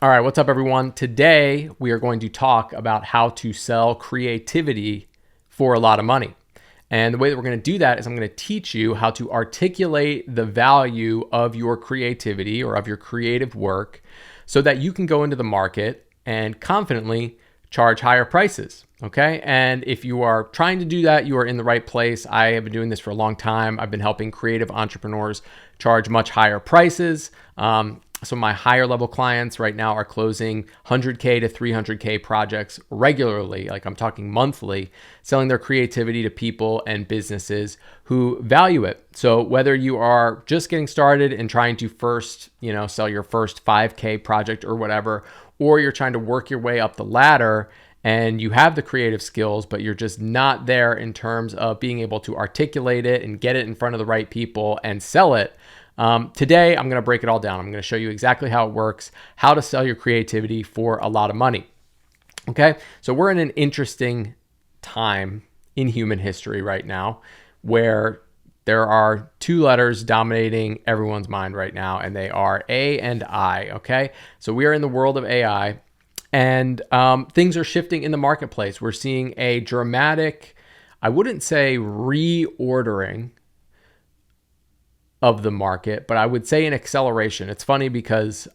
All right, what's up, everyone? Today, we are going to talk about how to sell creativity for a lot of money. And the way that we're going to do that is I'm going to teach you how to articulate the value of your creativity or of your creative work so that you can go into the market and confidently charge higher prices. Okay. And if you are trying to do that, you are in the right place. I have been doing this for a long time. I've been helping creative entrepreneurs charge much higher prices. So my higher level clients right now are closing 100K to 300K projects regularly, like I'm talking monthly, selling their creativity to people and businesses who value it. So whether you are just getting started and trying to first, sell your first 5K project or whatever, or you're trying to work your way up the ladder and you have the creative skills, but you're just not there in terms of being able to articulate it and get it in front of the right people and sell it. Today, I'm going to break it all down. I'm going to show you exactly how it works, how to sell your creativity for a lot of money. Okay, so we're in an interesting time in human history right now where there are two letters dominating everyone's mind right now, and they are A and I. Okay, so we are in the world of AI, and things are shifting in the marketplace. We're seeing a dramatic, I wouldn't say reordering of the market, but I would say an acceleration. It's funny because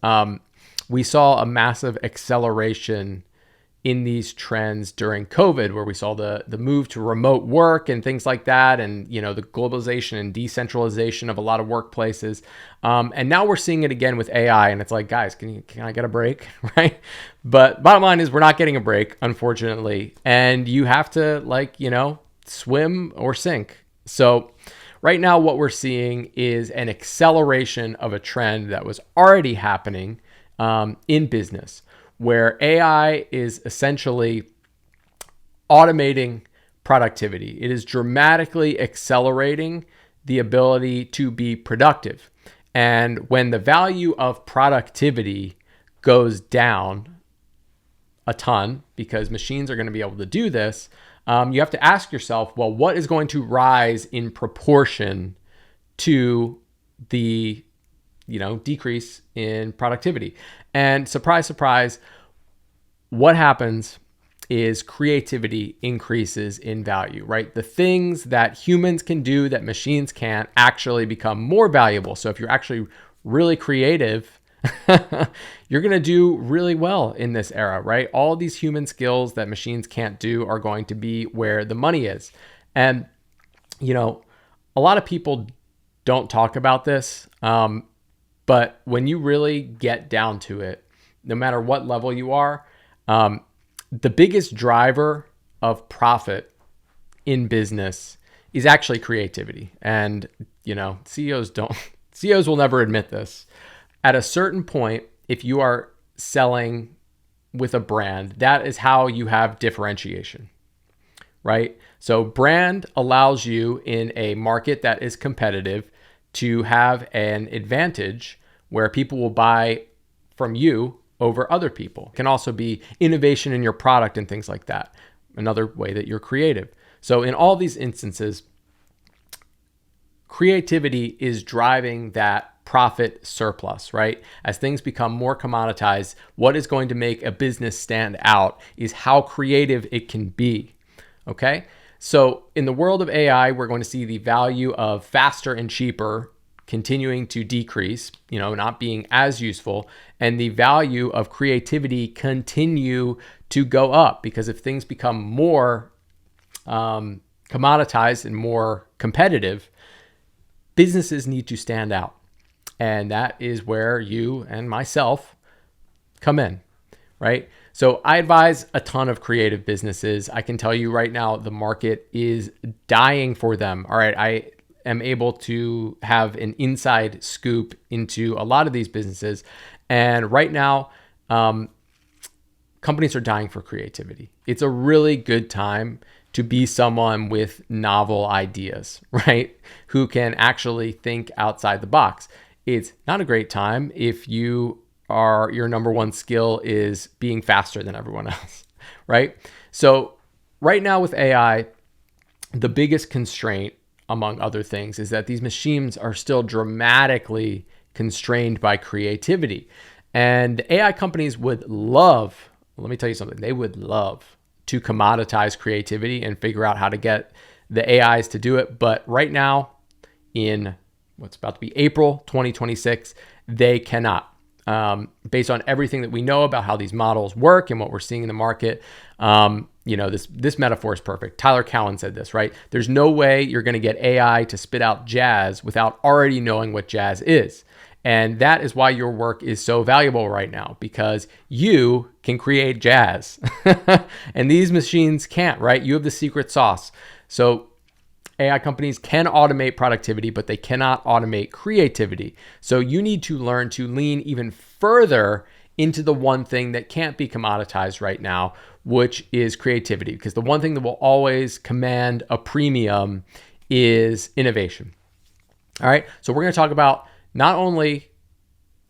we saw a massive acceleration in these trends during COVID, where we saw the move to remote work and things like that, and the globalization and decentralization of a lot of workplaces. And now we're seeing it again with AI, and it's like, guys, can I get a break, right? But bottom line is, we're not getting a break, unfortunately, and you have to swim or sink. So right now, what we're seeing is an acceleration of a trend that was already happening in business, where AI is essentially automating productivity. It is dramatically accelerating the ability to be productive. And when the value of productivity goes down a ton, because machines are going to be able to do this, you have to ask yourself, well, what is going to rise in proportion to the decrease in productivity? And surprise, surprise, what happens is creativity increases in value, right? The things that humans can do that machines can't actually become more valuable. So if you're actually really creative, you're going to do really well in this era, right? All these human skills that machines can't do are going to be where the money is. And, a lot of people don't talk about this. But when you really get down to it, no matter what level you are, the biggest driver of profit in business is actually creativity. And, CEOs will never admit this. At a certain point, if you are selling with a brand, that is how you have differentiation, right? So brand allows you in a market that is competitive to have an advantage where people will buy from you over other people. It can also be innovation in your product and things like that. Another way that you're creative. So in all these instances, creativity is driving that profit surplus, right? As things become more commoditized, what is going to make a business stand out is how creative it can be, okay? So in the world of AI, we're going to see the value of faster and cheaper continuing to decrease, not being as useful, and the value of creativity continue to go up, because if things become more commoditized and more competitive, businesses need to stand out. And that is where you and myself come in, right? So I advise a ton of creative businesses. I can tell you right now, the market is dying for them. All right, I am able to have an inside scoop into a lot of these businesses. And right now, companies are dying for creativity. It's a really good time to be someone with novel ideas, right? Who can actually think outside the box. It's not a great time if your number one skill is being faster than everyone else, right? So right now with AI, the biggest constraint, among other things, is that these machines are still dramatically constrained by creativity. And the AI companies would love, let me tell you something, they would love to commoditize creativity and figure out how to get the AIs to do it. But right now, in what's about to be April 2026, they cannot. Based on everything that we know about how these models work and what we're seeing in the market, this metaphor is perfect. Tyler Cowen said this, right? There's no way you're going to get AI to spit out jazz without already knowing what jazz is. And that is why your work is so valuable right now, because you can create jazz and these machines can't, right? You have the secret sauce. So AI companies can automate productivity, but they cannot automate creativity. So you need to learn to lean even further into the one thing that can't be commoditized right now, which is creativity. Because the one thing that will always command a premium is innovation. All right, so we're going to talk about not only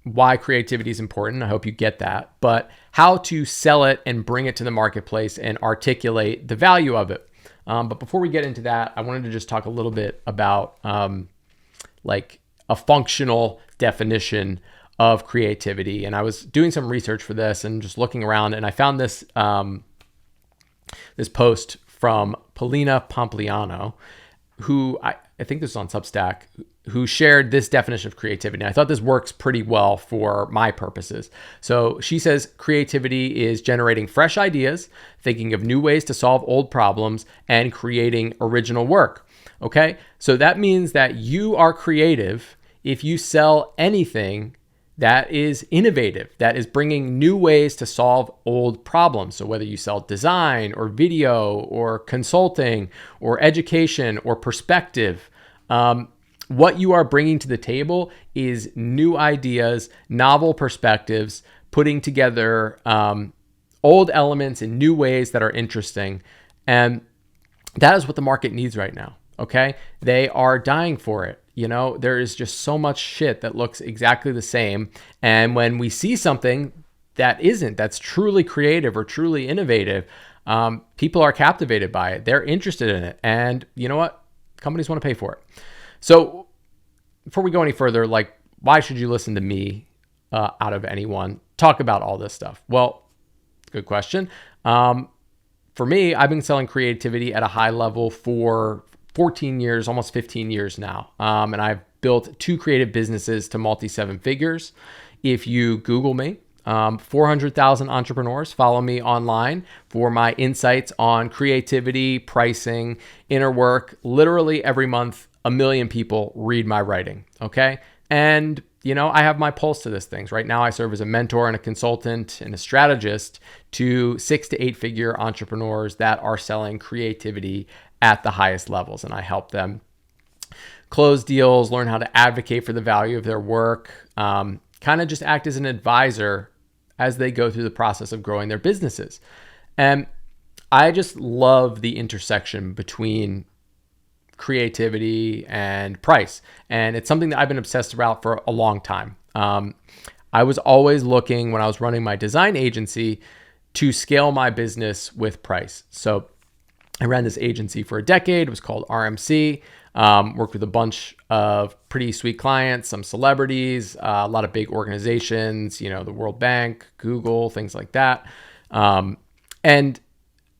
why creativity is important, I hope you get that, but how to sell it and bring it to the marketplace and articulate the value of it. But before we get into that, I wanted to just talk a little bit about like a functional definition of creativity. And I was doing some research for this and just looking around, and I found this this post from Polina Pompliano, who I think this is on Substack, who shared this definition of creativity. And I thought this works pretty well for my purposes. So she says creativity is generating fresh ideas, thinking of new ways to solve old problems, and creating original work. Okay, so that means that you are creative if you sell anything that is innovative, that is bringing new ways to solve old problems. So whether you sell design or video or consulting or education or perspective, what you are bringing to the table is new ideas, novel perspectives, putting together old elements in new ways that are interesting. And that is what the market needs right now, okay? They are dying for it. You know, there is just so much shit that looks exactly the same. And when we see something that's truly creative or truly innovative, people are captivated by it. They're interested in it. And you know what? Companies want to pay for it. So before we go any further, like, why should you listen to me out of anyone talk about all this stuff? Well, good question. For me, I've been selling creativity at a high level for 14 years, almost 15 years now. And I've built 2 creative businesses to multi-7 figures. If you Google me, 400,000 entrepreneurs follow me online for my insights on creativity, pricing, inner work. Literally every month, 1 million people read my writing, okay? And, you know, I have my pulse to this things. Right now, I serve as a mentor and a consultant and a strategist to 6 to 8 figure entrepreneurs that are selling creativity at the highest levels. And I help them close deals, learn how to advocate for the value of their work, kind of just act as an advisor as they go through the process of growing their businesses. And I just love the intersection between creativity and price. And it's something that I've been obsessed about for a long time. I was always looking, when I was running my design agency, to scale my business with price. So I ran this agency for a decade. It was called RMC. Worked with a bunch of pretty sweet clients, some celebrities, a lot of big organizations, you know, the World Bank, Google, things like that. And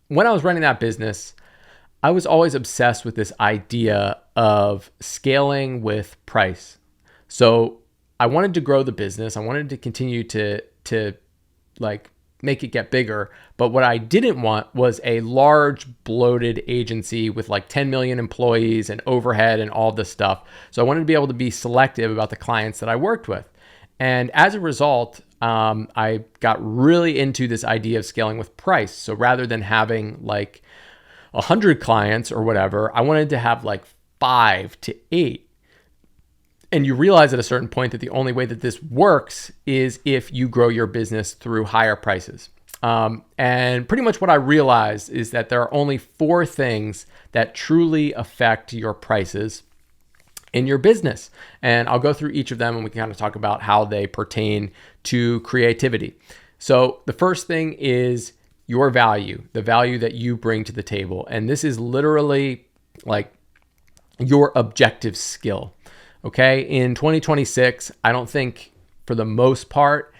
when I was running that business, I was always obsessed with this idea of scaling with price. So I wanted to grow the business. I wanted to continue to like make it get bigger. But what I didn't want was a large bloated agency with like 10 million employees and overhead and all this stuff. So I wanted to be able to be selective about the clients that I worked with. And as a result, I got really into this idea of scaling with price. So rather than having like 100 clients or whatever, I wanted to have like 5 to 8. And you realize at a certain point that the only way that this works is if you grow your business through higher prices. And pretty much what I realized is that there are only 4 things that truly affect your prices in your business. And I'll go through each of them and we can kind of talk about how they pertain to creativity. So the first thing is your value, the value that you bring to the table. And this is literally like your objective skill. Okay. In 2026, I don't think for the most part,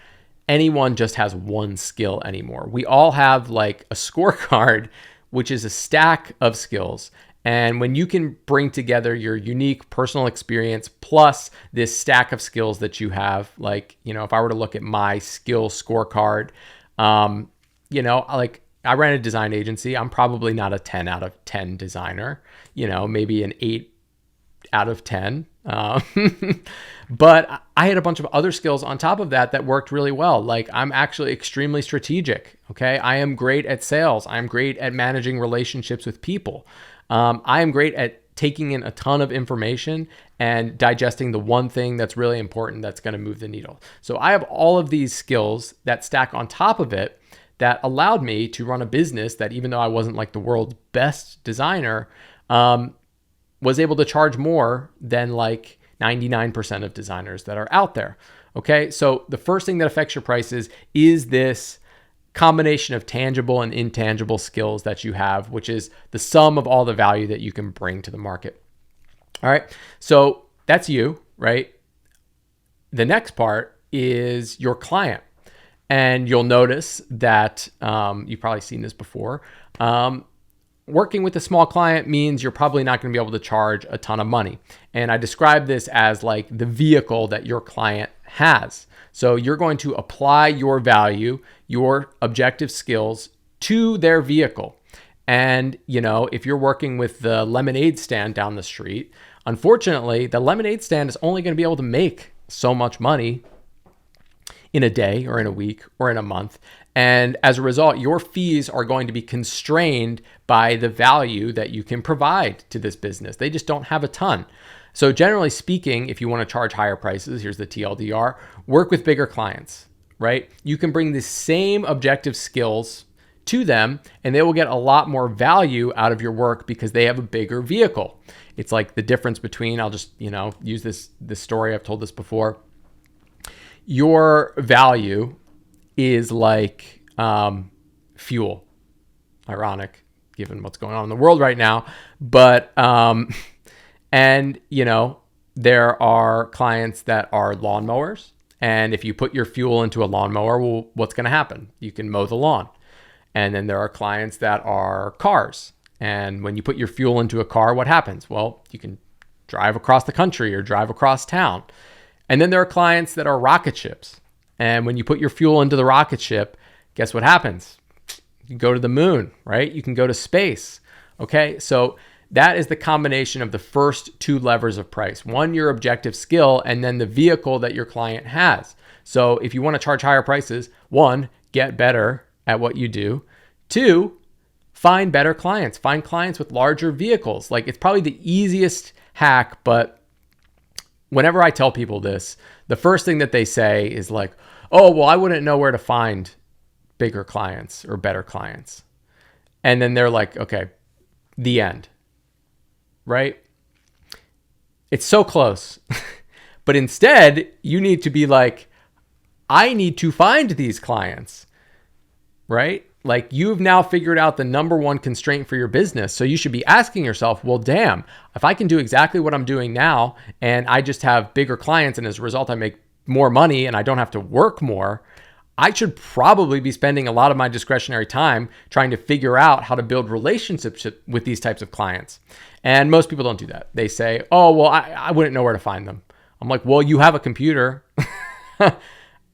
anyone just has one skill anymore. We all have like a scorecard, which is a stack of skills. And when you can bring together your unique personal experience plus this stack of skills that you have, like, if I were to look at my skill scorecard, like I ran a design agency. I'm probably not a 10 out of 10 designer, maybe an 8 out of 10. But I had a bunch of other skills on top of that worked really well. Like I'm actually extremely strategic. Okay. I am great at sales. I'm great at managing relationships with people. I am great at taking in a ton of information and digesting the one thing that's really important that's going to move the needle. So I have all of these skills that stack on top of it that allowed me to run a business that, even though I wasn't like the world's best designer, was able to charge more than like 99% of designers that are out there. Okay. So the first thing that affects your prices is this combination of tangible and intangible skills that you have, which is the sum of all the value that you can bring to the market. All right. So that's you, right? The next part is your client. And you'll notice that you've probably seen this before. Working with a small client means you're probably not going to be able to charge a ton of money. And I describe this as like the vehicle that your client has. So you're going to apply your value, your objective skills to their vehicle. And, if you're working with the lemonade stand down the street, unfortunately, the lemonade stand is only going to be able to make so much money in a day or in a week or in a month. And as a result, your fees are going to be constrained by the value that you can provide to this business. They just don't have a ton. So generally speaking, if you want to charge higher prices, here's the TLDR, work with bigger clients, right? You can bring the same objective skills to them and they will get a lot more value out of your work because they have a bigger vehicle. It's like the difference between, I'll just, use this story. I've told this before. Your value is like fuel. Ironic given what's going on in the world right now. But, and there are clients that are lawnmowers. And if you put your fuel into a lawnmower, well, what's going to happen? You can mow the lawn. And then there are clients that are cars. And when you put your fuel into a car, what happens? Well, you can drive across the country or drive across town. And then there are clients that are rocket ships. And when you put your fuel into the rocket ship, guess what happens? You can go to the moon, right? You can go to space. Okay. So that is the combination of the first two levers of price. One, your objective skill, and then the vehicle that your client has. So if you want to charge higher prices, one, get better at what you do. Two, find better clients. Find clients with larger vehicles. Like it's probably the easiest hack, but whenever I tell people this, the first thing that they say is like, oh, well, I wouldn't know where to find bigger clients or better clients. And then they're like, okay, the end. Right? It's so close. But instead, you need to be like, I need to find these clients. Right? Like you've now figured out the number one constraint for your business. So you should be asking yourself, well, damn, if I can do exactly what I'm doing now and I just have bigger clients and as a result I make more money and I don't have to work more, I should probably be spending a lot of my discretionary time trying to figure out how to build relationships with these types of clients. And most people don't do that. They say, oh, well, I wouldn't know where to find them. I'm like, well, you have a computer.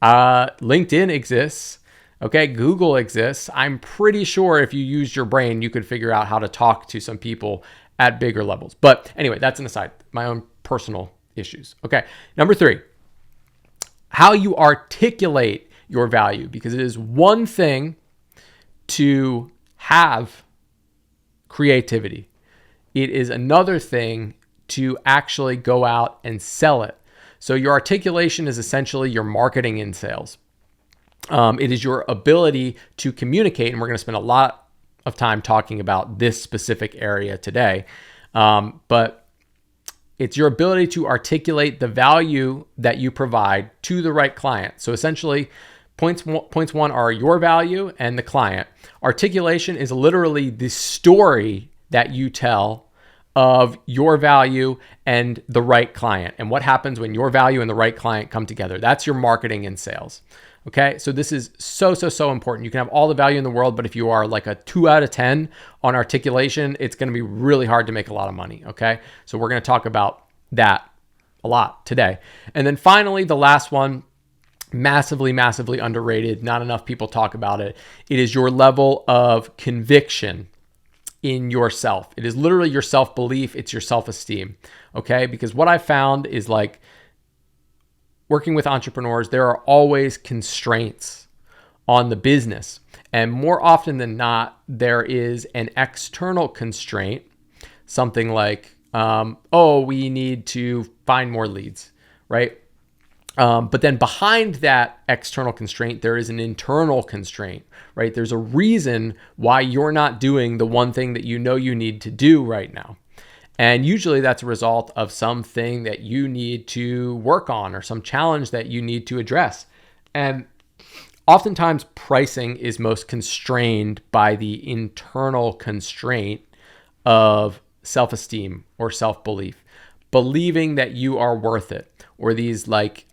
LinkedIn exists. Okay, Google exists. I'm pretty sure if you used your brain, you could figure out how to talk to some people at bigger levels. But anyway, that's an aside, my own personal issues. Okay, number 3, how you articulate your value, because it is one thing to have creativity. It is another thing to actually go out and sell it. So your articulation is essentially your marketing in sales. It is your ability to communicate, and we're going to spend a lot of time talking about this specific area today. But it's your ability to articulate the value that you provide to the right client. So essentially, points one are your value and the client. Articulation is literally the story that you tell of your value and the right client, and what happens when your value and the right client come together. That's your marketing and sales. Okay, so this is so important. You can have all the value in the world, but if you are like a 2 out of 10 on articulation, it's going to be really hard to make a lot of money. Okay, so we're going to talk about that a lot today. And then finally, the last one, massively underrated. Not enough people talk about it. It is your level of conviction in yourself. It is literally your self-belief. It's your self-esteem. Okay, because what I found is like, working with entrepreneurs, there are always constraints on the business. And more often than not, there is an external constraint, something like, we need to find more leads, right? But then behind that external constraint, there is an internal constraint, right? There's a reason why you're not doing the one thing that you know you need to do right now. And usually that's a result of something that you need to work on or some challenge that you need to address. And oftentimes pricing is most constrained by the internal constraint of self-esteem or self-belief, believing that you are worth it, or these like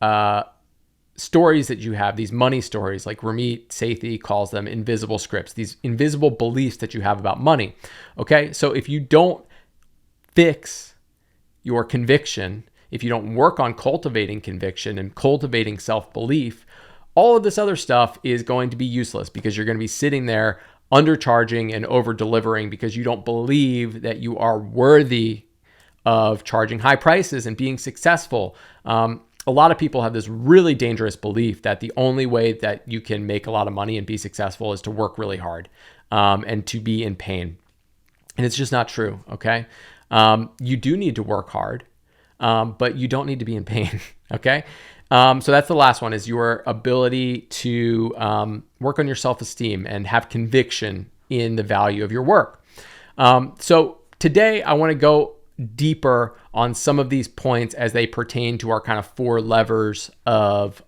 stories that you have, these money stories, like Ramit Sethi calls them invisible scripts, these invisible beliefs that you have about money. Okay, so if you don't fix your conviction, if you don't work on cultivating conviction and cultivating self-belief, all of this other stuff is going to be useless because you're going to be sitting there undercharging and over-delivering because you don't believe that you are worthy of charging high prices and being successful. A lot of people have this really dangerous belief that the only way that you can make a lot of money and be successful is to work really hard and to be in pain. And it's just not true, okay? You do need to work hard, but you don't need to be in pain, okay? So that's the last one, is your ability to work on your self-esteem and have conviction in the value of your work. So today I want to go deeper on some of these points as they pertain to our kind of 4 levers of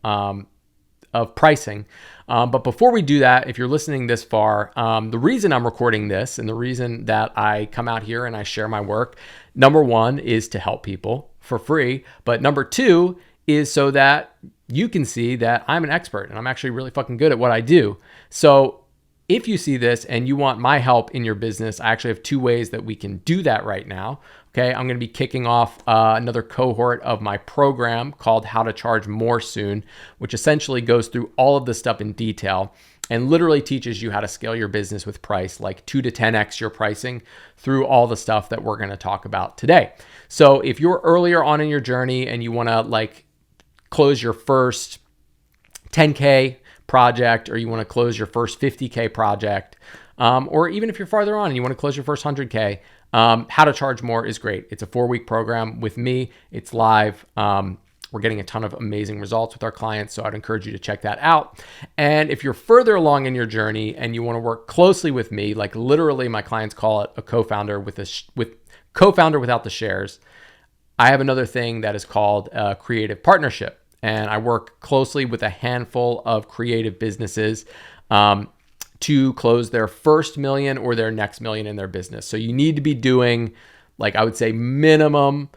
pricing. But before we do that, if you're listening this far, the reason I'm recording this and the reason that I come out here and I share my work, number 1 is to help people for free. But number 2 is so that you can see that I'm an expert and I'm actually really fucking good at what I do. So if you see this and you want my help in your business, I actually have 2 ways that we can do that right now. Okay, I'm going to be kicking off another cohort of my program called How to Charge More soon, which essentially goes through all of this stuff in detail and literally teaches you how to scale your business with price, like 2 to 10x your pricing through all the stuff that we're going to talk about today. So if you're earlier on in your journey and you want to like close your first 10K project, or you want to close your first 50K project, or even if you're farther on and you want to close your first 100K, How to Charge More is great. It's a 4-week program with me. It's live. We're getting a ton of amazing results with our clients, so I'd encourage you to check that out. And if you're further along in your journey and you want to work closely with me, like literally my clients call it a co-founder with co-founder without the shares, I have another thing that is called a creative partnership. And I work closely with a handful of creative businesses to close their first million or their next million in their business. So you need to be doing, like, I would say minimum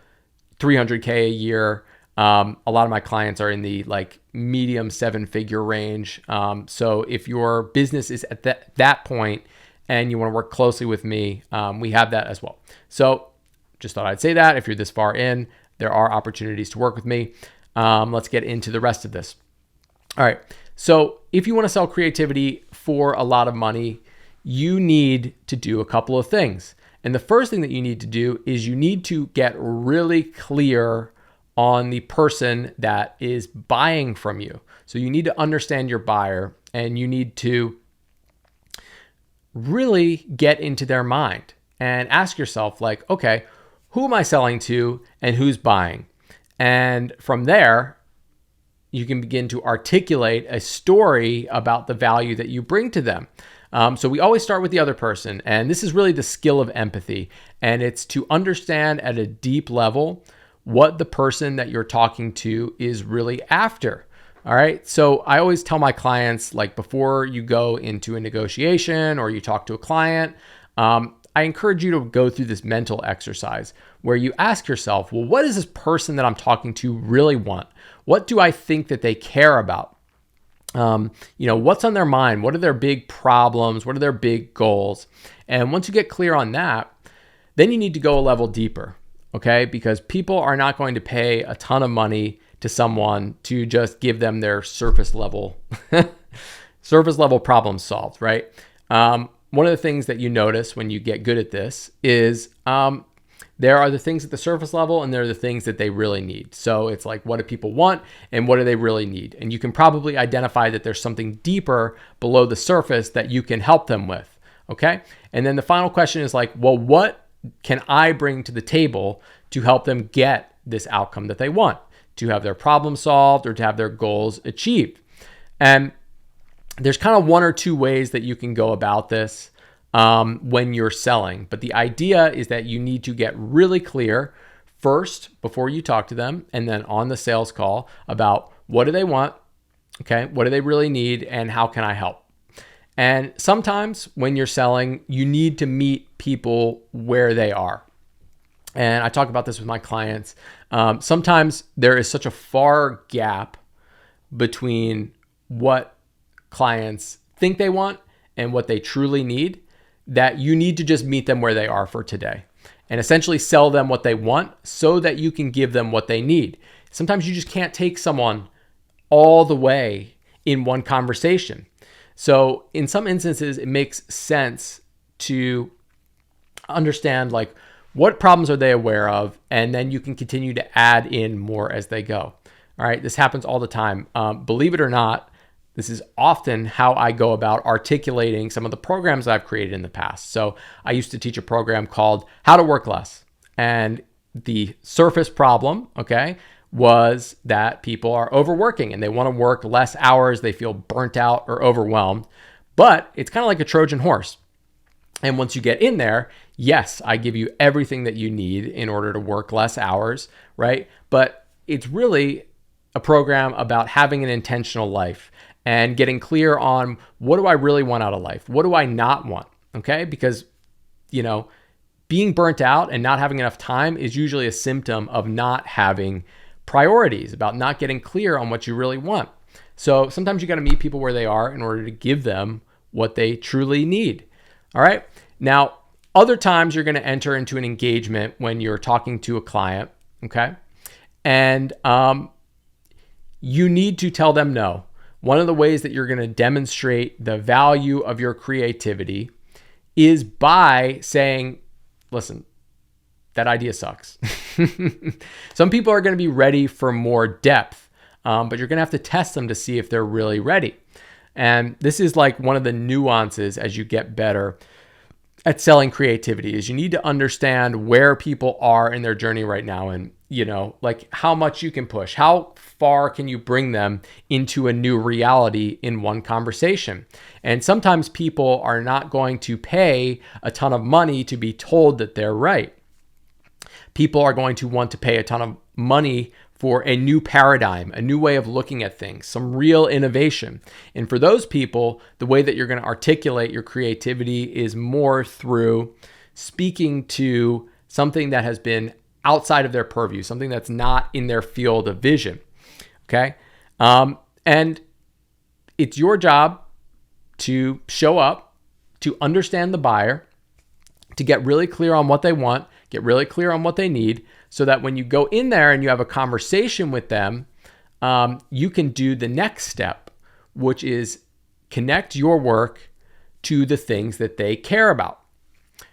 300K a year. A lot of my clients are in the like medium 7-figure range. So if your business is at that point and you want to work closely with me, we have that as well. So just thought I'd say that if you're this far in, there are opportunities to work with me. Let's get into the rest of this. All right. So if you want to sell creativity for a lot of money, you need to do a couple of things. And the first thing that you need to do is you need to get really clear on the person that is buying from you. So you need to understand your buyer and you need to really get into their mind and ask yourself like, okay, who am I selling to and who's buying? And from there, you can begin to articulate a story about the value that you bring to them. So we always start with the other person. And this is really the skill of empathy. And it's to understand at a deep level what the person that you're talking to is really after. All right. So I always tell my clients, like before you go into a negotiation or you talk to a client, I encourage you to go through this mental exercise where you ask yourself, well, what does this person that I'm talking to really want? What do I think that they care about? What's on their mind? What are their big problems? What are their big goals? And once you get clear on that, then you need to go a level deeper, okay? Because people are not going to pay a ton of money to someone to just give them their surface level problem solved, right? One of the things that you notice when you get good at this is there are the things at the surface level and there are the things that they really need. So it's like, what do people want and what do they really need? And you can probably identify that there's something deeper below the surface that you can help them with, okay? And then the final question is like, well, what can I bring to the table to help them get this outcome that they want, to have their problem solved or to have their goals achieved? And there's kind of one or two ways that you can go about this when you're selling. But the idea is that you need to get really clear first before you talk to them, and then on the sales call about what do they want, okay? What do they really need, and how can I help? And sometimes when you're selling, you need to meet people where they are. And I talk about this with my clients. Sometimes there is such a far gap between what clients think they want and what they truly need that you need to just meet them where they are for today and essentially sell them what they want so that you can give them what they need. Sometimes you just can't take someone all the way in one conversation. So in some instances, it makes sense to understand like what problems are they aware of, and then you can continue to add in more as they go. All right, this happens all the time. Believe it or not, this is often how I go about articulating some of the programs I've created in the past. So I used to teach a program called How to Work Less. And the surface problem, okay, was that people are overworking and they want to work less hours. They feel burnt out or overwhelmed. But it's kind of like a Trojan horse. And once you get in there, yes, I give you everything that you need in order to work less hours, right? But it's really a program about having an intentional life and getting clear on what do I really want out of life? What do I not want? Okay? Because, being burnt out and not having enough time is usually a symptom of not having priorities, about not getting clear on what you really want. So sometimes you got to meet people where they are in order to give them what they truly need. All right? Now, other times you're going to enter into an engagement when you're talking to a client, okay? And you need to tell them no. One of the ways that you're going to demonstrate the value of your creativity is by saying, listen, that idea sucks. Some people are going to be ready for more depth, but you're going to have to test them to see if they're really ready. And this is like one of the nuances as you get better at selling creativity is you need to understand where people are in their journey right now and, like how much you can push, how far can you bring them into a new reality in one conversation. And sometimes people are not going to pay a ton of money to be told that they're right. People are going to want to pay a ton of money for a new paradigm, a new way of looking at things, some real innovation. And for those people, the way that you're going to articulate your creativity is more through speaking to something that has been outside of their purview, something that's not in their field of vision. Okay? And it's your job to show up, to understand the buyer, to get really clear on what they want, get really clear on what they need, so that when you go in there and you have a conversation with them, you can do the next step, which is connect your work to the things that they care about.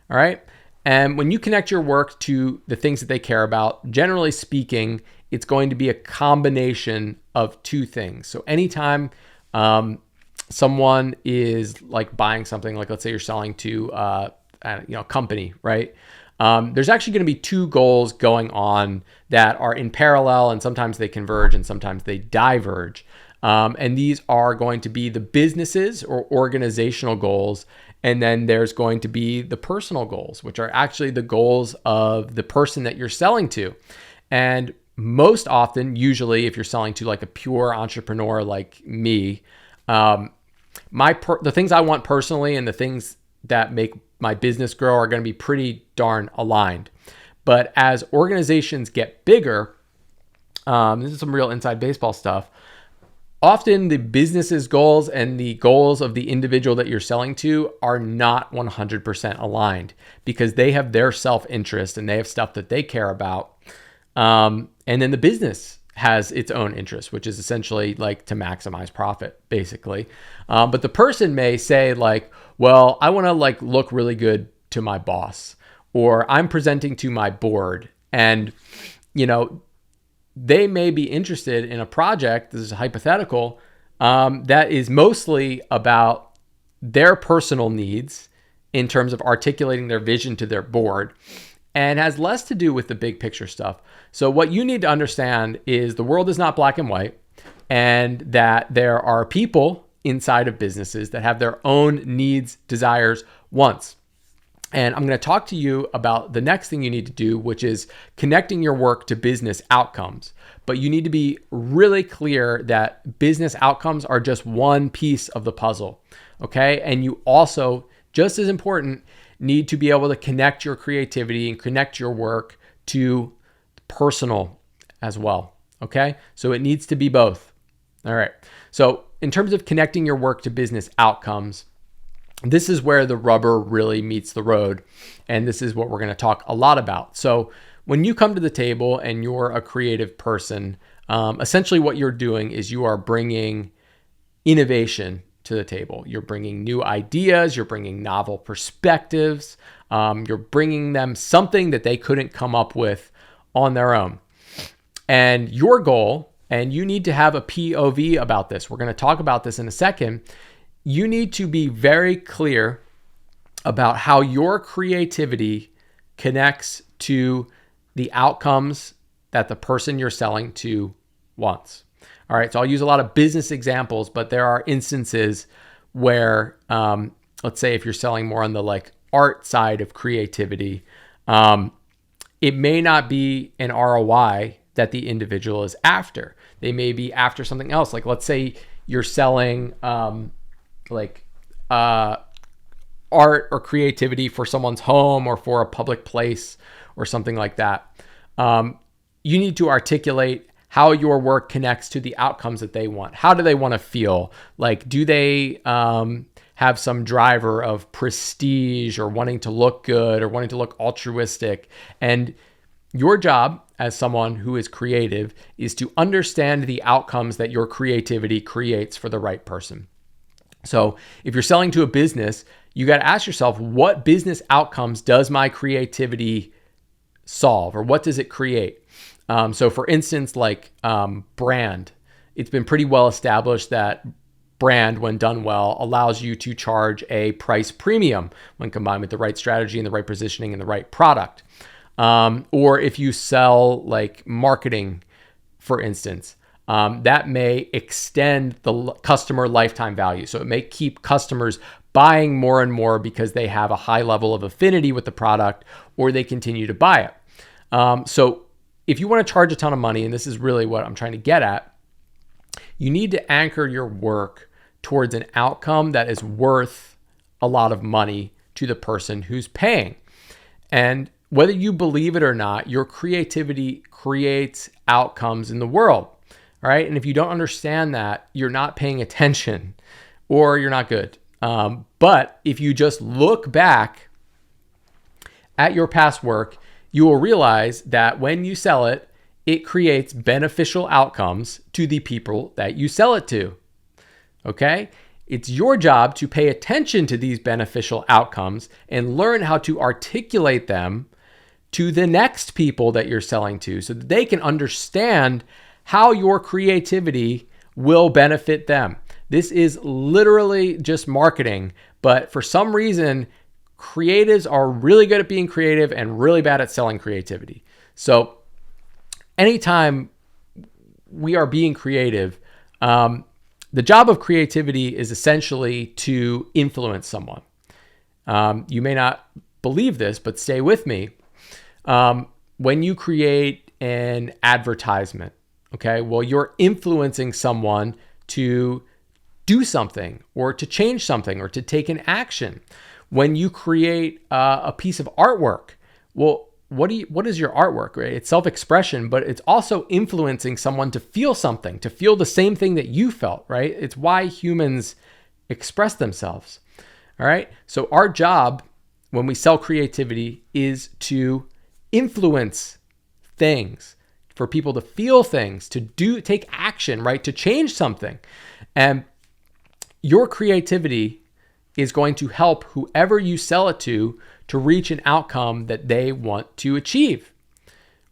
All right? And when you connect your work to the things that they care about, generally speaking, it's going to be a combination of two things. So anytime someone is like buying something, like let's say you're selling to a company, right? There's actually going to be two goals going on that are in parallel, and sometimes they converge and sometimes they diverge. And these are going to be the businesses or organizational goals. And then there's going to be the personal goals, which are actually the goals of the person that you're selling to. And most often, usually, if you're selling to like a pure entrepreneur like me, the things I want personally and the things that make my business grow are going to be pretty darn aligned. But as organizations get bigger, this is some real inside baseball stuff. Often the business's goals and the goals of the individual that you're selling to are not 100% aligned because they have their self-interest and they have stuff that they care about. And then the business has its own interest, which is essentially like to maximize profit, basically. But the person may say like, well, I want to like look really good to my boss, or I'm presenting to my board, and they may be interested in a project, this is hypothetical, that is mostly about their personal needs in terms of articulating their vision to their board, and has less to do with the big picture stuff. So what you need to understand is the world is not black and white, and that there are people inside of businesses that have their own needs, desires, wants. And I'm going to talk to you about the next thing you need to do, which is connecting your work to business outcomes. But you need to be really clear that business outcomes are just one piece of the puzzle, okay? And you also, just as important, need to be able to connect your creativity and connect your work to personal as well, okay? So it needs to be both. All right. So in terms of connecting your work to business outcomes, this is where the rubber really meets the road. And this is what we're going to talk a lot about. So when you come to the table and you're a creative person, essentially what you're doing is you are bringing innovation to the table. You're bringing new ideas, you're bringing novel perspectives, you're bringing them something that they couldn't come up with on their own. And your goal, and you need to have a POV about this. We're going to talk about this in a second. You need to be very clear about how your creativity connects to the outcomes that the person you're selling to wants. All right, so I'll use a lot of business examples, but there are instances where, let's say if you're selling more on the like art side of creativity, it may not be an ROI that the individual is after. They may be after something else. Like let's say you're selling art or creativity for someone's home or for a public place or something like that. You need to articulate how your work connects to the outcomes that they want. How do they want to feel? Like, do they have some driver of prestige or wanting to look good or wanting to look altruistic? And your job as someone who is creative is to understand the outcomes that your creativity creates for the right person. So if you're selling to a business, you got to ask yourself, what business outcomes does my creativity solve, or what does it create? So for instance, like brand, it's been pretty well established that brand, when done well, allows you to charge a price premium when combined with the right strategy and the right positioning and the right product. Or if you sell like marketing, for instance, that may extend the customer lifetime value. So it may keep customers buying more and more because they have a high level of affinity with the product, or they continue to buy it. So if you want to charge a ton of money, and this is really what I'm trying to get at, you need to anchor your work towards an outcome that is worth a lot of money to the person who's paying. And whether you believe it or not, your creativity creates outcomes in the world. All right. And if you don't understand that, you're not paying attention or you're not good. But if you just look back at your past work, you will realize that when you sell it, it creates beneficial outcomes to the people that you sell it to. Okay. It's your job to pay attention to these beneficial outcomes and learn how to articulate them to the next people that you're selling to so that they can understand how your creativity will benefit them. This is literally just marketing, but for some reason, creatives are really good at being creative and really bad at selling creativity. So anytime we are being creative, the job of creativity is essentially to influence someone. You may not believe this, but stay with me. When you create an advertisement, okay, well, you're influencing someone to do something or to change something or to take an action. When you create a piece of artwork, well, what is your artwork, right? It's self-expression, but it's also influencing someone to feel something, to feel the same thing that you felt, right? It's why humans express themselves. All right. So our job when we sell creativity is to influence things, for people to feel things, to take action, right? To change something. And your creativity is going to help whoever you sell it to reach an outcome that they want to achieve,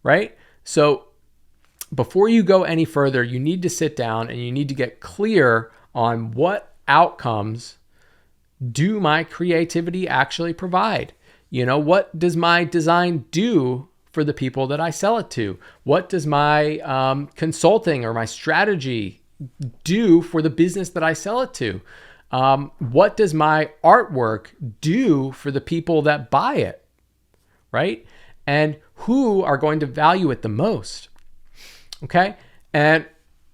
right? So before you go any further, you need to sit down and you need to get clear on what outcomes do my creativity actually provide? What does my design do for the people that I sell it to? What does my consulting or my strategy do for the business that I sell it to? What does my artwork do for the people that buy it, right? And who are going to value it the most, okay? And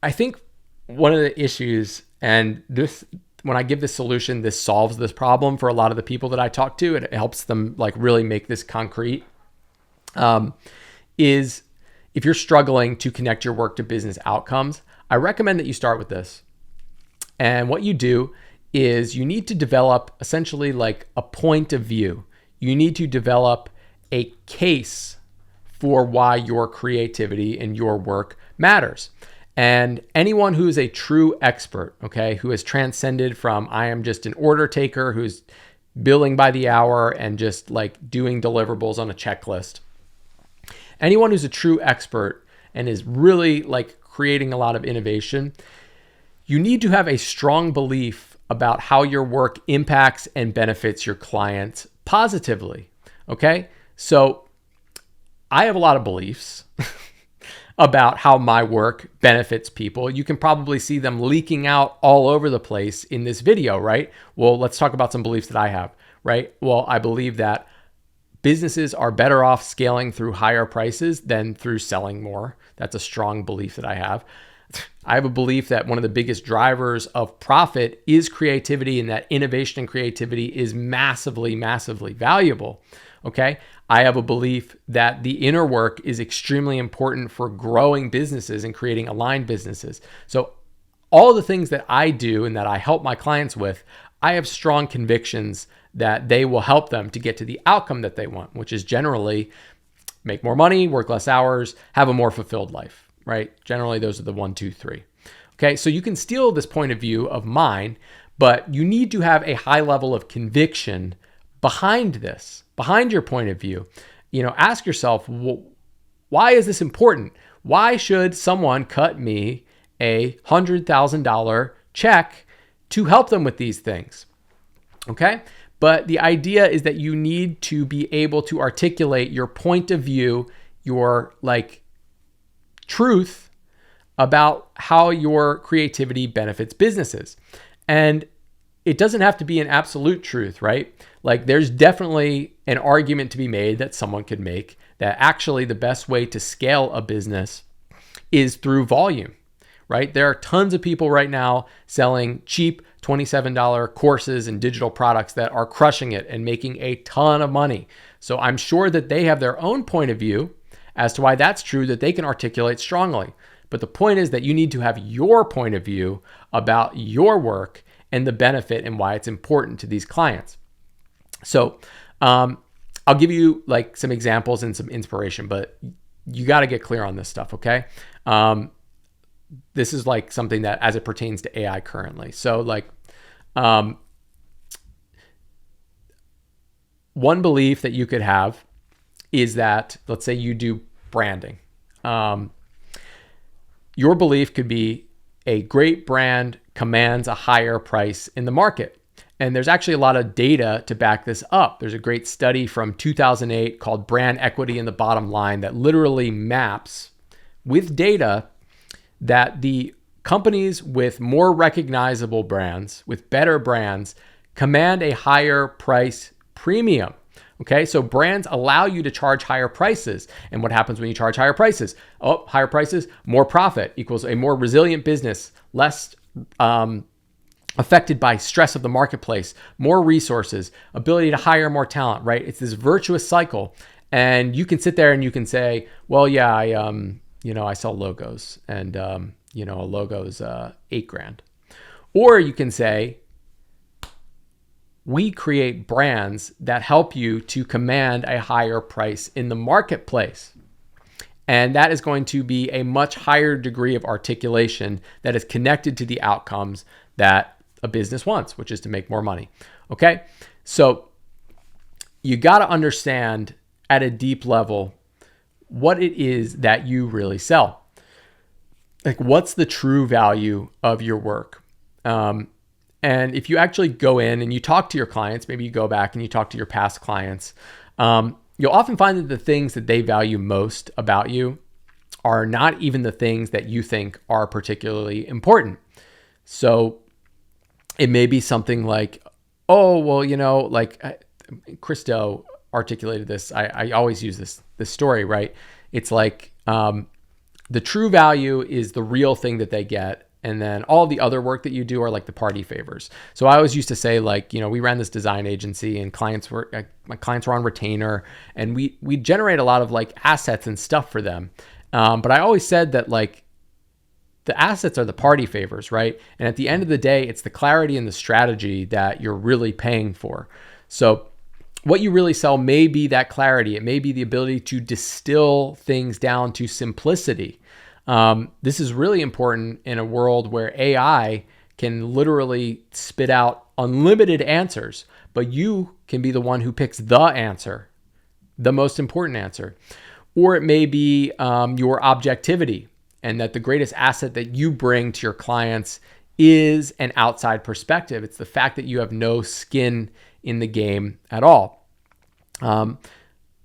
I think one of the issues, and this, when I give this solution, this solves this problem for a lot of the people that I talk to. It helps them like really make this concrete, is if you're struggling to connect your work to business outcomes, I recommend that you start with this. And what you do is you need to develop essentially like a point of view. You need to develop a case for why your creativity and your work matters. And anyone who is a true expert, okay, who has transcended from I am just an order taker who's billing by the hour and just like doing deliverables on a checklist. Anyone who's a true expert and is really like creating a lot of innovation, you need to have a strong belief about how your work impacts and benefits your clients positively, okay? So I have a lot of beliefs about how my work benefits people. You can probably see them leaking out all over the place in this video, right? Well, let's talk about some beliefs that I have, right? Well, I believe that businesses are better off scaling through higher prices than through selling more. That's a strong belief that I have. I have a belief that one of the biggest drivers of profit is creativity, and that innovation and creativity is massively, massively valuable. Okay. I have a belief that the inner work is extremely important for growing businesses and creating aligned businesses. So all the things that I do and that I help my clients with, I have strong convictions that they will help them to get to the outcome that they want, which is generally make more money, work less hours, have a more fulfilled life, right? Generally, those are the 1, 2, 3. Okay, so you can steal this point of view of mine, but you need to have a high level of conviction behind this, behind your point of view. Ask yourself, why is this important? Why should someone cut me a $100,000 check to help them with these things? Okay, but the idea is that you need to be able to articulate your point of view, your truth about how your creativity benefits businesses. And it doesn't have to be an absolute truth, right? Like there's definitely an argument to be made that someone could make that actually the best way to scale a business is through volume, right? There are tons of people right now selling cheap $27 courses and digital products that are crushing it and making a ton of money. So I'm sure that they have their own point of view as to why that's true that they can articulate strongly. But the point is that you need to have your point of view about your work and the benefit and why it's important to these clients. So I'll give you some examples and some inspiration, but you got to get clear on this stuff, okay? This is something that as it pertains to AI currently. So one belief that you could have is that, let's say you do branding. Your belief could be a great brand commands a higher price in the market. And there's actually a lot of data to back this up. There's a great study from 2008 called Brand Equity in the Bottom Line that literally maps with data that the companies with more recognizable brands, with better brands, command a higher price premium. Okay, so brands allow you to charge higher prices. And what happens when you charge higher prices? Oh, higher prices, more profit equals a more resilient business, less affected by stress of the marketplace, more resources, ability to hire more talent, right? It's this virtuous cycle. And you can sit there and you can say, well, yeah, I sell logos, and a logo is $8,000. Or you can say, we create brands that help you to command a higher price in the marketplace. And that is going to be a much higher degree of articulation that is connected to the outcomes that a business wants, which is to make more money. Okay? So you got to understand at a deep level what it is that you really sell. Like, what's the true value of your work? And if you actually go in and you talk to your clients, maybe you go back and you talk to your past clients, you'll often find that the things that they value most about you are not even the things that you think are particularly important. So it may be something like, oh, well, like Christo articulated this. I always use this story, right? It's like the true value is the real thing that they get. And then all the other work that you do are like the party favors. So I always used to say, like, we ran this design agency and my clients were on retainer, and we generate a lot of like assets and stuff for them. But I always said that like the assets are the party favors, right? And at the end of the day, it's the clarity and the strategy that you're really paying for. So what you really sell may be that clarity. It may be the ability to distill things down to simplicity. This is really important in a world where AI can literally spit out unlimited answers, but you can be the one who picks the answer, the most important answer. Or it may be your objectivity, and that the greatest asset that you bring to your clients is an outside perspective. It's the fact that you have no skin in the game at all.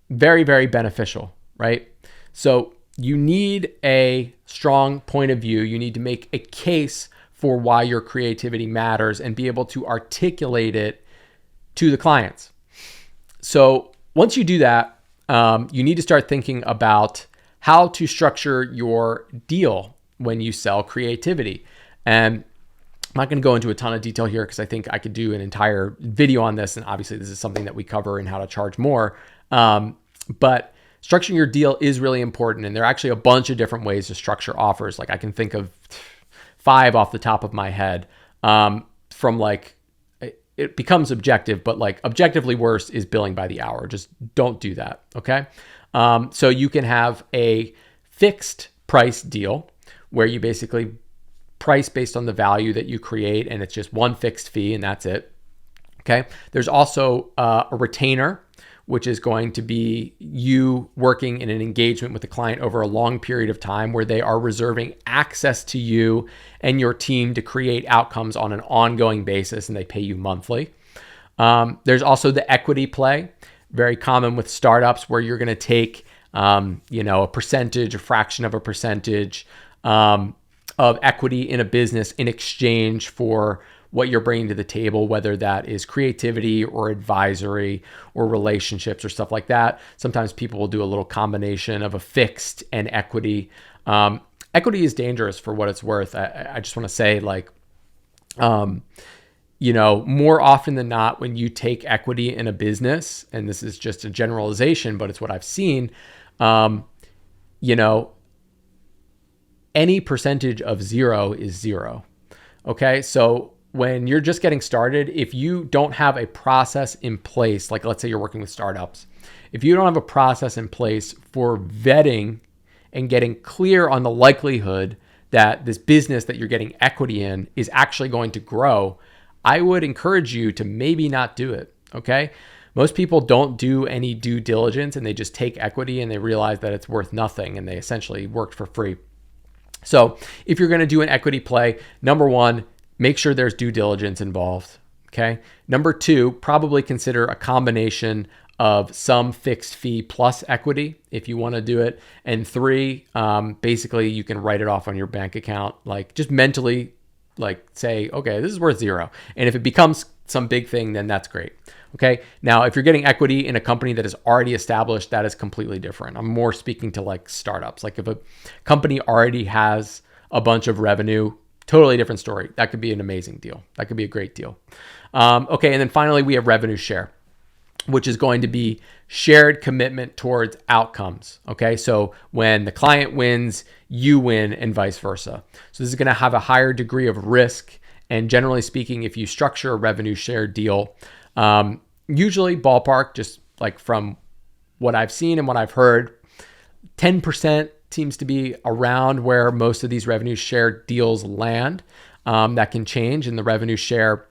Very, very beneficial, right? So you need a strong point of view. You need to make a case for why your creativity matters and be able to articulate it to the clients. So once you do that, you need to start thinking about how to structure your deal when you sell creativity. And I'm not going to go into a ton of detail here because I think I could do an entire video on this. And obviously this is something that we cover in how to charge more. But structuring your deal is really important. And there are actually a bunch of different ways to structure offers. Like I can think of 5 off the top of my head, from like, it becomes objective, but like objectively worse is billing by the hour. Just don't do that. Okay. So you can have a fixed price deal where you basically price based on the value that you create, and it's just one fixed fee and that's it. Okay. There's also a retainer, which is going to be you working in an engagement with the client over a long period of time where they are reserving access to you and your team to create outcomes on an ongoing basis, and they pay you monthly. There's also the equity play, very common with startups, where you're going to take, a percentage, a fraction of a percentage of equity in a business in exchange for what you're bringing to the table, whether that is creativity or advisory or relationships or stuff like that. Sometimes people will do a little combination of a fixed and equity. Equity is dangerous for what it's worth. I just want to say, like, more often than not, when you take equity in a business, and this is just a generalization, but it's what I've seen, any percentage of 0 is 0. Okay. So when you're just getting started, if you don't have a process in place, like let's say you're working with startups, if you don't have a process in place for vetting and getting clear on the likelihood that this business that you're getting equity in is actually going to grow, I would encourage you to maybe not do it. Okay. Most people don't do any due diligence, and they just take equity and they realize that it's worth nothing, and they essentially worked for free. So if you're going to do an equity play, number 1, make sure there's due diligence involved. Okay. Number 2, probably consider a combination of some fixed fee plus equity if you want to do it. And 3, basically you can write it off on your bank account, like just mentally, like say, okay, this is worth 0. And if it becomes some big thing, then that's great. Okay. Now, if you're getting equity in a company that is already established, that is completely different. I'm more speaking to like startups. Like if a company already has a bunch of revenue, totally different story. That could be an amazing deal. That could be a great deal. Okay. And then finally, we have revenue share. which is going to be shared commitment towards outcomes. Okay, so when the client wins, you win, and vice versa. So this is going to have a higher degree of risk. And generally speaking, if you structure a revenue share deal, usually ballpark, just like from what I've seen and what I've heard, 10% seems to be around where most of these revenue share deals land. That can change, and the revenue share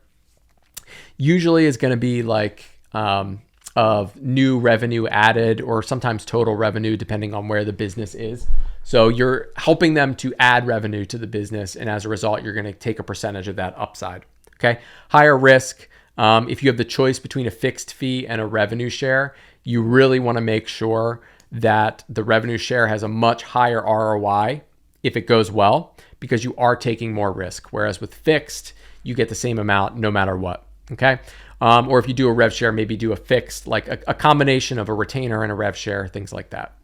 usually is going to be like of new revenue added, or sometimes total revenue, depending on where the business is. So you're helping them to add revenue to the business, and as a result, you're going to take a percentage of that upside. Okay, higher risk. If you have the choice between a fixed fee and a revenue share, you really want to make sure that the revenue share has a much higher ROI if it goes well, because you are taking more risk. Whereas with fixed, you get the same amount no matter what. Okay. Or if you do a rev share, maybe do a fixed, like a combination of a retainer and a rev share, things like that.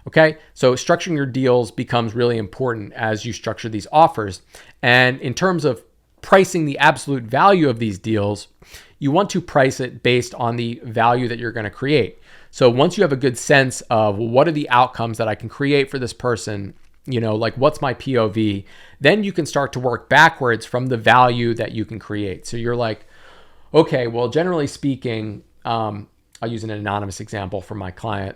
Okay. So structuring your deals becomes really important as you structure these offers. And in terms of pricing the absolute value of these deals, you want to price it based on the value that you're going to create. So once you have a good sense of what are the outcomes that I can create for this person, like what's my POV, then you can start to work backwards from the value that you can create. So you're like, okay, well, generally speaking, I'll use an anonymous example from my client.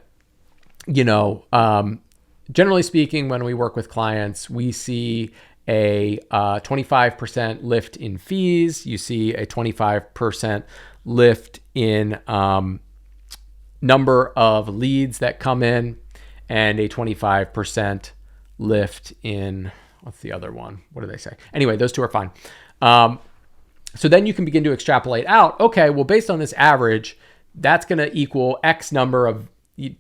Generally speaking, when we work with clients, we see a 25% lift in fees. You see a 25% lift in number of leads that come in, and a 25% lift in, what's the other one? What do they say? Anyway, those two are fine. So then you can begin to extrapolate out, okay, well, based on this average, that's going to equal X number of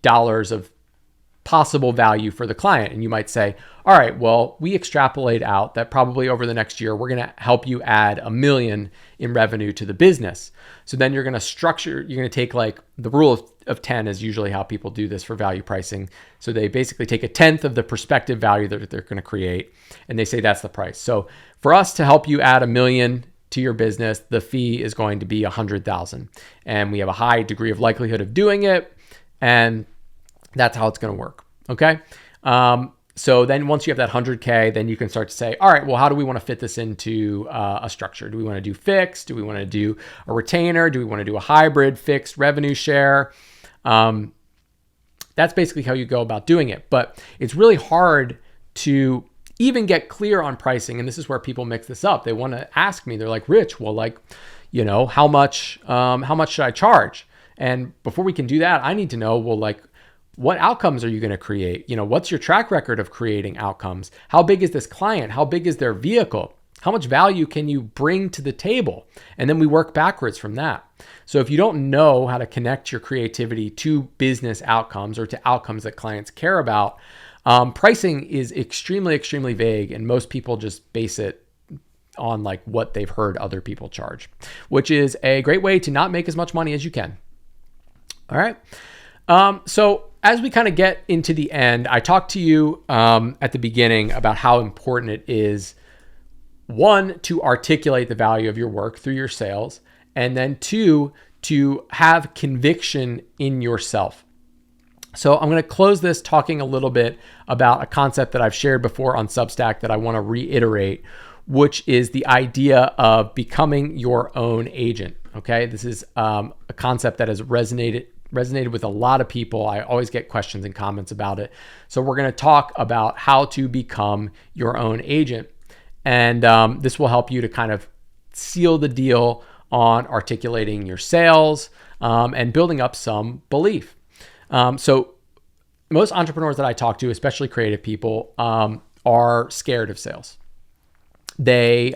dollars of possible value for the client. And you might say, all right, well, we extrapolate out that probably over the next year, we're going to help you add $1 million in revenue to the business. So then you're going to take like the rule of 10 is usually how people do this for value pricing. So they basically take a tenth of the prospective value that they're going to create, and they say that's the price. So for us to help you add $1 million to your business, the fee is going to be $100,000, and we have a high degree of likelihood of doing it, and that's how it's going to work. Okay. So then once you have that 100K, then you can start to say, all right, well, how do we want to fit this into a structure? Do we want to do fixed? Do we want to do a retainer? Do we want to do a hybrid fixed revenue share? That's basically how you go about doing it. But it's really hard to even get clear on pricing. And this is where people mix this up. They want to ask me, they're like, Rich, well, how much should I charge? And before we can do that, I need to know, well, what outcomes are you going to create? What's your track record of creating outcomes? How big is this client? How big is their vehicle? How much value can you bring to the table? And then we work backwards from that. So if you don't know how to connect your creativity to business outcomes or to outcomes that clients care about, pricing is extremely, extremely vague. And most people just base it on what they've heard other people charge, which is a great way to not make as much money as you can. All right. So as we kind of get into the end, I talked to you at the beginning about how important it is, one, to articulate the value of your work through your sales, and then two, to have conviction in yourself. So I'm going to close this talking a little bit about a concept that I've shared before on Substack that I want to reiterate, which is the idea of becoming your own agent. Okay, this is a concept that has resonated with a lot of people. I always get questions and comments about it. So we're going to talk about how to become your own agent. And this will help you to kind of seal the deal on articulating your sales and building up some belief. So most entrepreneurs that I talk to, especially creative people, are scared of sales. They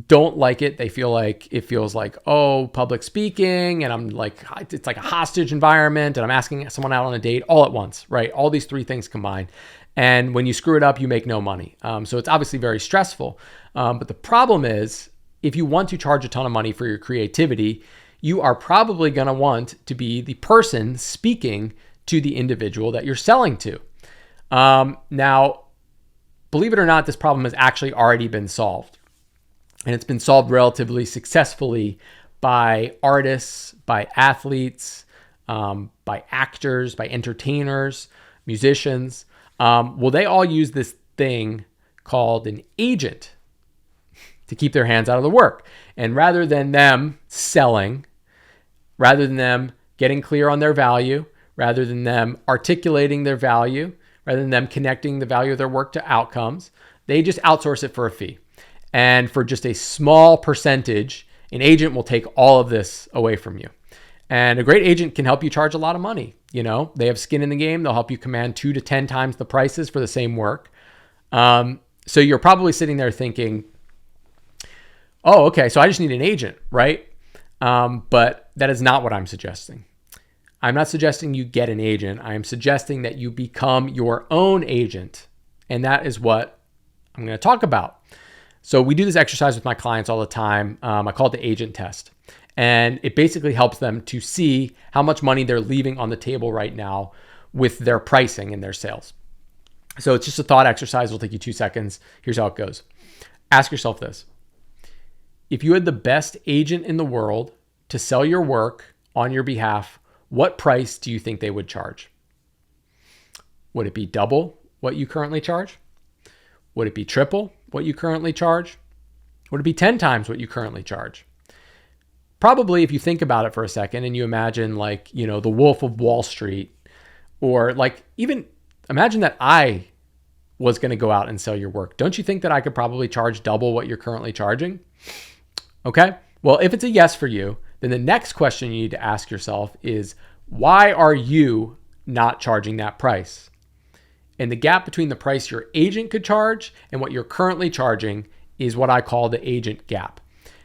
don't like it. They feel like it feels like, public speaking, and I'm like, it's like a hostage environment, and I'm asking someone out on a date all at once, right? All these three things combined. And when you screw it up, you make no money. So it's obviously very stressful. But the problem is, if you want to charge a ton of money for your creativity, you are probably going to want to be the person speaking to the individual that you're selling to. Now, believe it or not, this problem has actually already been solved. And it's been solved relatively successfully by artists, by athletes, by actors, by entertainers, musicians. Well, they all use this thing called an agent to keep their hands out of the work. And rather than them selling, rather than them getting clear on their value, rather than them articulating their value, rather than them connecting the value of their work to outcomes, they just outsource it for a fee. And for just a small percentage, an agent will take all of this away from you. And a great agent can help you charge a lot of money. You know, they have skin in the game. They'll help you command 2 to 10 times the prices for the same work. So you're probably sitting there thinking, oh, okay, so I just need an agent, right? But that is not what I'm suggesting. I'm not suggesting you get an agent. I am suggesting that you become your own agent. And that is what I'm going to talk about. So we do this exercise with my clients all the time. I call it the agent test. And it basically helps them to see how much money they're leaving on the table right now with their pricing and their sales. So it's just a thought exercise. It'll take you 2 seconds. Here's how it goes. Ask yourself this. If you had the best agent in the world to sell your work on your behalf, what price do you think they would charge? Would it be double what you currently charge? Would it be triple what you currently charge? Would it be 10 times what you currently charge? Probably, if you think about it for a second and you imagine like, you know, the Wolf of Wall Street, or like even imagine that I was going to go out and sell your work. Don't you think that I could probably charge double what you're currently charging? Okay. Well, if it's a yes for you, then the next question you need to ask yourself is, why are you not charging that price? And the gap between the price your agent could charge and what you're currently charging is what I call the agent gap.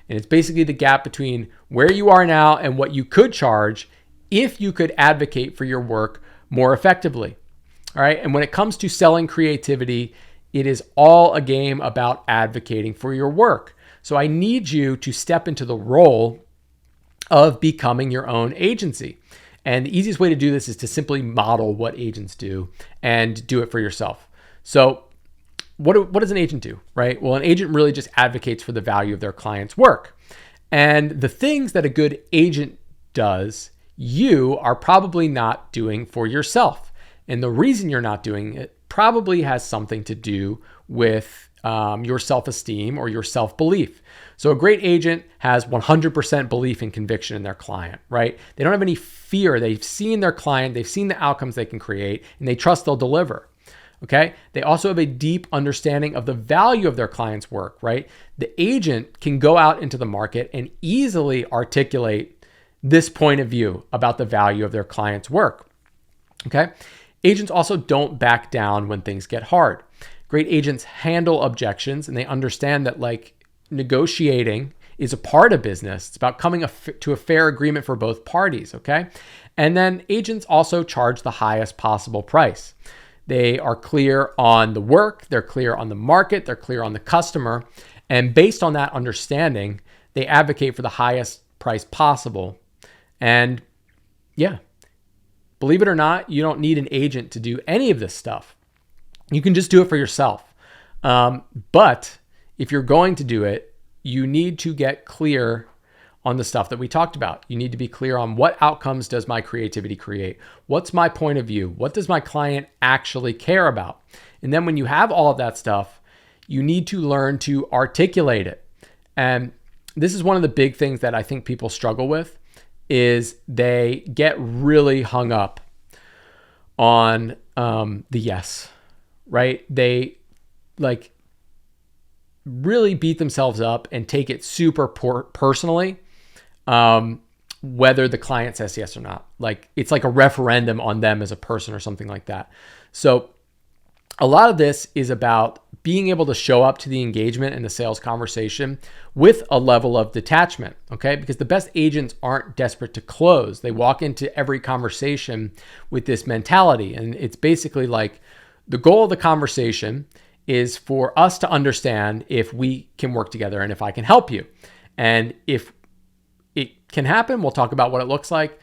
And it's basically the gap between where you are now and what you could charge if you could advocate for your work more effectively. All right. And when it comes to selling creativity, it is all a game about advocating for your work. So I need you to step into the role of becoming your own agency. And the easiest way to do this is to simply model what agents do and do it for yourself. So what does an agent do, right? Well, an agent really just advocates for the value of their client's work. And the things that a good agent does, you are probably not doing for yourself. And the reason you're not doing it probably has something to do with your self-esteem or your self-belief. So a great agent has 100% belief and conviction in their client, right? They don't have any fear. They've seen their client, they've seen the outcomes they can create, and they trust they'll deliver. Okay. They also have a deep understanding of the value of their client's work, right? The agent can go out into the market and easily articulate this point of view about the value of their client's work. Okay. Agents also don't back down when things get hard. Great agents handle objections, and they understand that like negotiating is a part of business. It's about coming to a fair agreement for both parties. Okay. And then agents also charge the highest possible price. They are clear on the work, they're clear on the market, they're clear on the customer. And based on that understanding, they advocate for the highest price possible. And yeah, believe it or not, you don't need an agent to do any of this stuff. You can just do it for yourself. But if you're going to do it, you need to get clear on the stuff that we talked about. You need to be clear on what outcomes does my creativity create? What's my point of view? What does my client actually care about? And then when you have all of that stuff, you need to learn to articulate it. And this is one of the big things that I think people struggle with is they get really hung up on the yes, right? They like really beat themselves up and take it super personally, whether the client says yes or not. Like it's like a referendum on them as a person or something like that. So a lot of this is about being able to show up to the engagement and the sales conversation with a level of detachment, okay? Because the best agents aren't desperate to close. They walk into every conversation with this mentality. And it's basically like the goal of the conversation is for us to understand if we can work together and if I can help you. And if it can happen, we'll talk about what it looks like.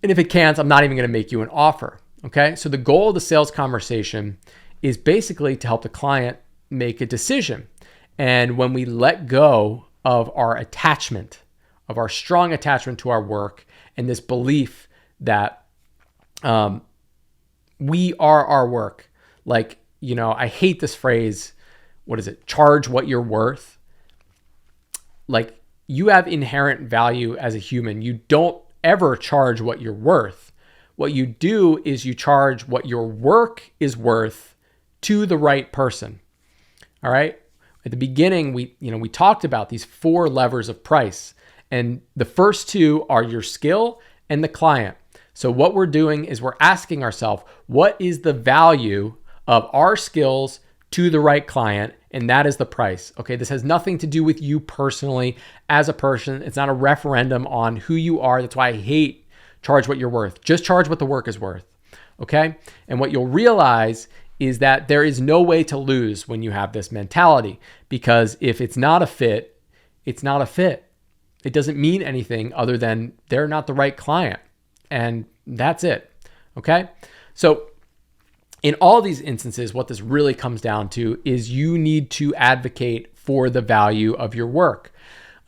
And if it can't, I'm not even going to make you an offer. Okay. So the goal of the sales conversation is basically to help the client make a decision. And when we let go of our attachment, of our strong attachment to our work and this belief that we are our work. Like, I hate this phrase. What is it? Charge what you're worth. Like, you have inherent value as a human. You don't ever charge what you're worth. What you do is you charge what your work is worth to the right person. All right. At the beginning, we talked about these 4 levers of price, and the first 2 are your skill and the client. So what we're doing is we're asking ourselves, what is the value of our skills to the right client? And that is the price. Okay. This has nothing to do with you personally as a person. It's not a referendum on who you are. That's why I hate charge what you're worth. Just charge what the work is worth. Okay. And what you'll realize is that there is no way to lose when you have this mentality, because if it's not a fit, it's not a fit. It doesn't mean anything other than they're not the right client. And that's it. Okay. So in all these instances, what this really comes down to is you need to advocate for the value of your work.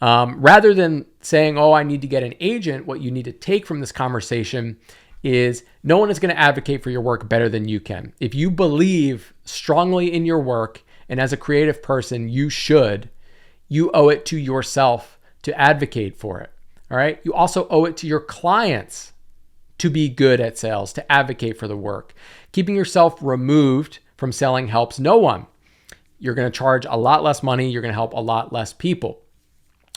Rather than saying, oh, I need to get an agent, what you need to take from this conversation is no one is going to advocate for your work better than you can. If you believe strongly in your work, and as a creative person, you owe it to yourself to advocate for it. All right. You also owe it to your clients to be good at sales, to advocate for the work. Keeping yourself removed from selling helps no one. You're going to charge a lot less money. You're going to help a lot less people.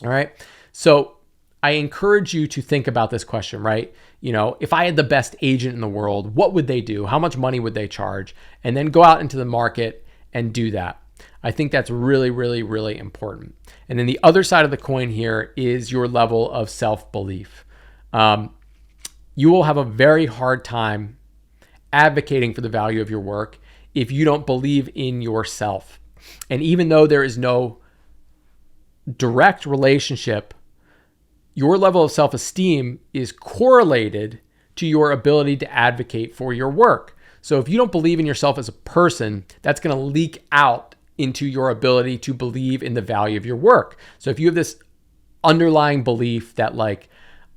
All right. So I encourage you to think about this question, right? If I had the best agent in the world, what would they do? How much money would they charge? And then go out into the market and do that. I think that's really, really, really important. And then the other side of the coin here is your level of self-belief. You will have a very hard time advocating for the value of your work if you don't believe in yourself. And even though there is no direct relationship, your level of self-esteem is correlated to your ability to advocate for your work. So if you don't believe in yourself as a person, that's going to leak out into your ability to believe in the value of your work. So if you have this underlying belief that like,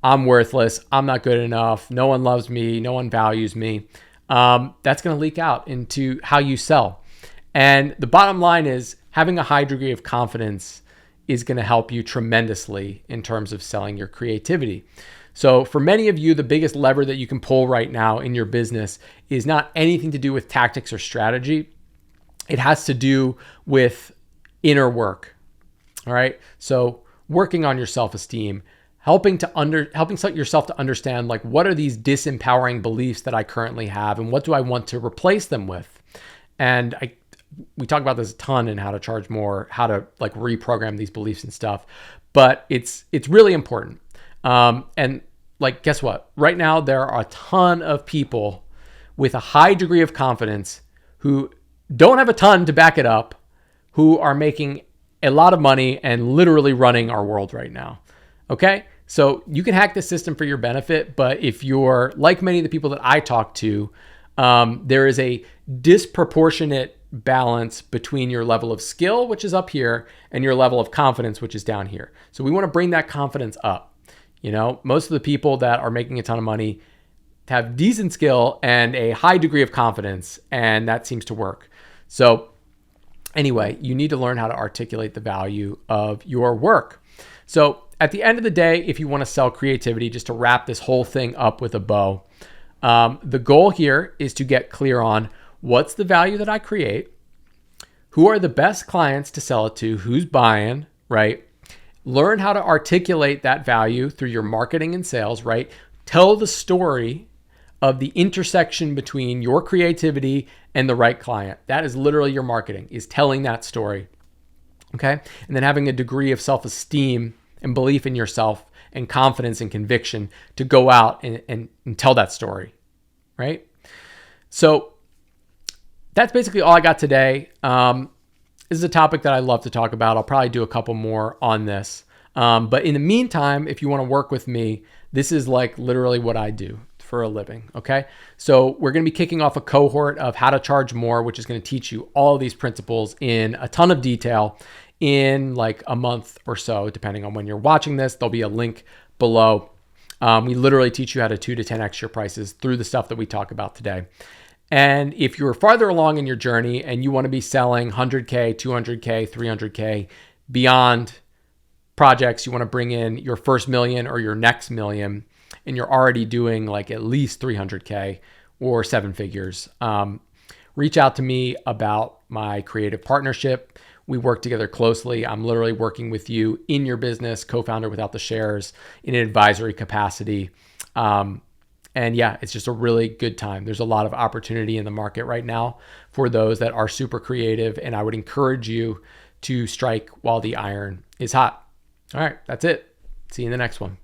I'm worthless, I'm not good enough, no one loves me, no one values me, that's going to leak out into how you sell. And the bottom line is having a high degree of confidence is going to help you tremendously in terms of selling your creativity. So for many of you, the biggest lever that you can pull right now in your business is not anything to do with tactics or strategy. It has to do with inner work. All right. So working on your self-esteem, helping yourself to understand, like, what are these disempowering beliefs that I currently have and what do I want to replace them with? And we talk about this a ton in how to charge more, how to like reprogram these beliefs and stuff, but it's really important. And like, guess what? Right now, there are a ton of people with a high degree of confidence who don't have a ton to back it up, who are making a lot of money and literally running our world right now. Okay. So you can hack the system for your benefit, but if you're like many of the people that I talk to, there is a disproportionate balance between your level of skill, which is up here, and your level of confidence, which is down here. So we want to bring that confidence up. Most of the people that are making a ton of money have decent skill and a high degree of confidence, and that seems to work. So anyway, you need to learn how to articulate the value of your work. So at the end of the day, if you want to sell creativity, just to wrap this whole thing up with a bow, the goal here is to get clear on what's the value that I create, who are the best clients to sell it to, who's buying, right? Learn how to articulate that value through your marketing and sales, right? Tell the story of the intersection between your creativity and the right client. That is literally your marketing, is telling that story. Okay. And then having a degree of self-esteem and belief in yourself and confidence and conviction to go out and tell that story. Right. So that's basically all I got today. This is a topic that I love to talk about. I'll probably do a couple more on this. But in the meantime, if you want to work with me, this is like literally what I do for a living. Okay. So we're going to be kicking off a cohort of how to charge more, which is going to teach you all of these principles in a ton of detail in like a month or so, depending on when you're watching this. There'll be a link below. We literally teach you how to 2 to 10x your prices through the stuff that we talk about today. And if you're farther along in your journey and you want to be selling 100K, 200K, 300K beyond projects, you want to bring in your first million or your next million, and you're already doing like at least 300K or 7 figures, reach out to me about my creative partnership. We work together closely. I'm literally working with you in your business, co-founder without the shares, in an advisory capacity. And yeah, it's just a really good time. There's a lot of opportunity in the market right now for those that are super creative. And I would encourage you to strike while the iron is hot. All right, that's it. See you in the next one.